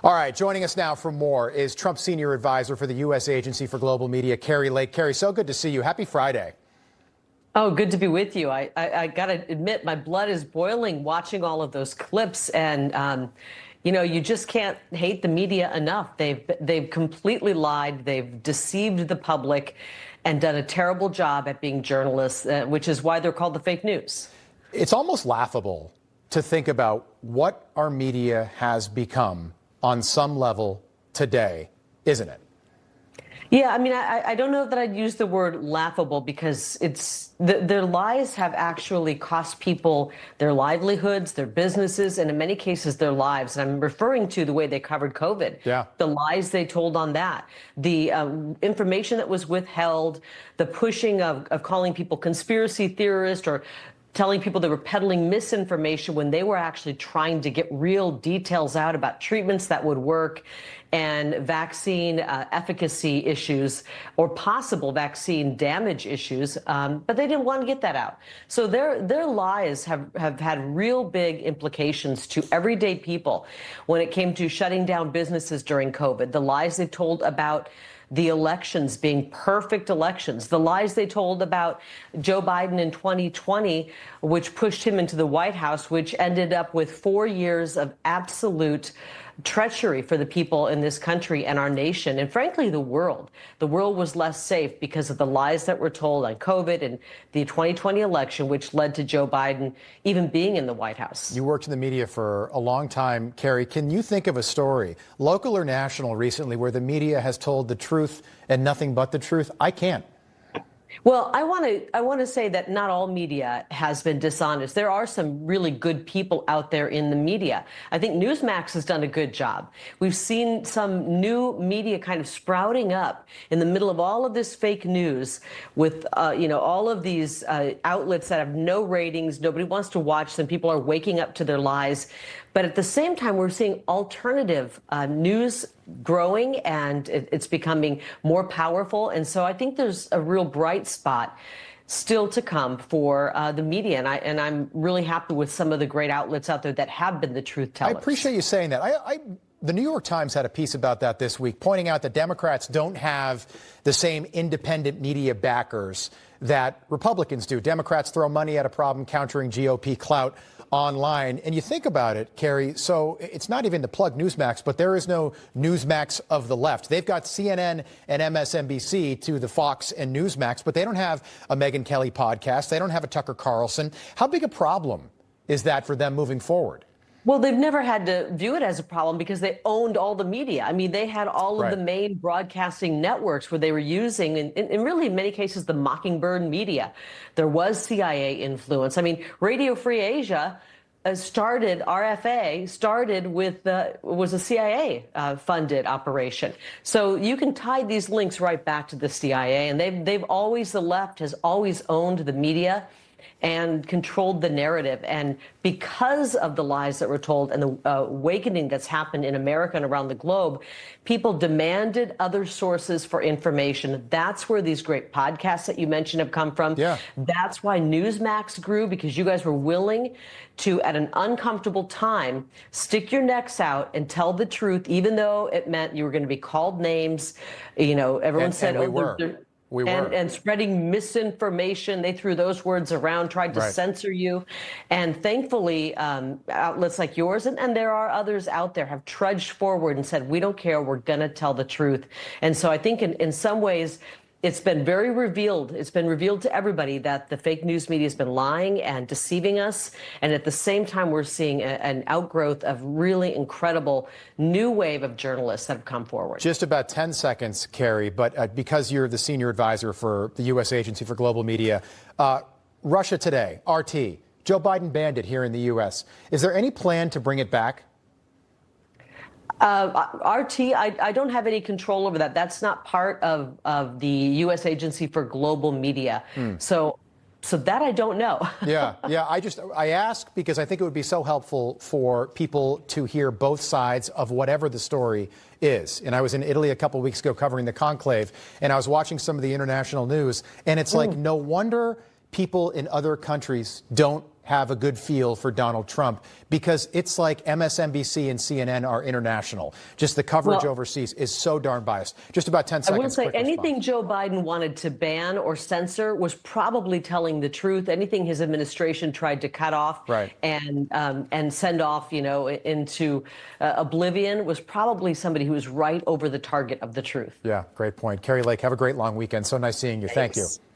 All right, joining us now for more is Trump's senior advisor for the U.S. Agency for Global Media, Kari. Kari, so good to see you. Happy Friday. Oh, good to be with you. I got to admit, my blood is boiling watching all of those clips. And, you just can't hate the media enough. They've completely lied. They've deceived the public and done a terrible job at being journalists, which is why they're called the fake news. It's almost laughable to think about what our media has become on some level today, isn't it? Yeah, I mean, I don't know that I'd use the word laughable because their lies have actually cost people their livelihoods, their businesses, and in many cases their lives. And I'm referring to the way they covered COVID, the lies they told on that, the information that was withheld, the pushing of calling people conspiracy theorists or telling people they were peddling misinformation when they were actually trying to get real details out about treatments that would work and vaccine efficacy issues or possible vaccine damage issues, but they didn't want to get that out. So their lies have had real big implications to everyday people when it came to shutting down businesses during COVID, the lies they've told about the elections being perfect elections, the lies they told about Joe Biden in 2020, which pushed him into the White House, which ended up with 4 years of absolute treachery for the people in this country and our nation, and frankly, the world. The world was less safe because of the lies that were told on COVID and the 2020 election, which led to Joe Biden even being in the White House. You worked in the media for a long time, Kari. Can you think of a story, local or national, recently, where the media has told the truth and nothing but the truth? I can't. Well, I want to say that not all media has been dishonest. There are some really good people out there in the media. I think Newsmax has done a good job. We've seen some new media kind of sprouting up in the middle of all of this fake news with, all of these outlets that have no ratings. Nobody wants to watch them. People are waking up to their lies. But at the same time, we're seeing alternative news growing, and it's becoming more powerful. And so I think there's a real bright spot still to come for the media. And I'm really happy with some of the great outlets out there that have been the truth tellers. I appreciate you saying that. The New York Times had a piece about that this week, pointing out that Democrats don't have the same independent media backers that Republicans do. Democrats throw money at a problem countering GOP clout online. And you think about it, Kari, so it's not even to plug Newsmax, but there is no Newsmax of the left. They've got CNN and MSNBC to the Fox and Newsmax, but they don't have a Megyn Kelly podcast. They don't have a Tucker Carlson. How big a problem is that for them moving forward? Well, they've never had to view it as a problem because they owned all the media. I mean, they had all of the main broadcasting networks where they were using, in really in many cases, the Mockingbird media. There was CIA influence. I mean, Radio Free Asia RFA started with, was a CIA funded operation. So you can tie these links right back to the CIA. And the left has always owned the media and controlled the narrative. And because of the lies that were told and the awakening that's happened in America and around the globe, people demanded other sources for information. That's where these great podcasts that you mentioned have come from. Yeah. That's why Newsmax grew, because you guys were willing to, at an uncomfortable time, stick your necks out and tell the truth, even though it meant you were going to be called names. Everyone said, and spreading misinformation. They threw those words around, tried to censor you. And thankfully, outlets like yours, and there are others out there, have trudged forward and said, we don't care, we're going to tell the truth. And so I think in some ways, it's been very revealed. It's been revealed to everybody that the fake news media has been lying and deceiving us. And at the same time, we're seeing an outgrowth of really incredible new wave of journalists that have come forward. Just about 10 seconds, Kari, but because you're the senior advisor for the U.S. Agency for Global Media, Russia Today, RT, Joe Biden banned it here in the U.S. Is there any plan to bring it back? RT, I don't have any control over that. That's not part of the U.S. Agency for Global Media. So that I don't know. Yeah. I ask because I think it would be so helpful for people to hear both sides of whatever the story is. And I was in Italy a couple of weeks ago covering the conclave, and I was watching some of the international news, and it's like no wonder people in other countries don't have a good feel for Donald Trump because it's like MSNBC and CNN are international. Just the coverage overseas is so darn biased. Just about 10 seconds. I will say quick anything response. Joe Biden wanted to ban or censor was probably telling the truth. Anything his administration tried to cut off and send off, into oblivion was probably somebody who was right over the target of the truth. Yeah, great point. Kari Lake, have a great long weekend. So nice seeing you. Thank you.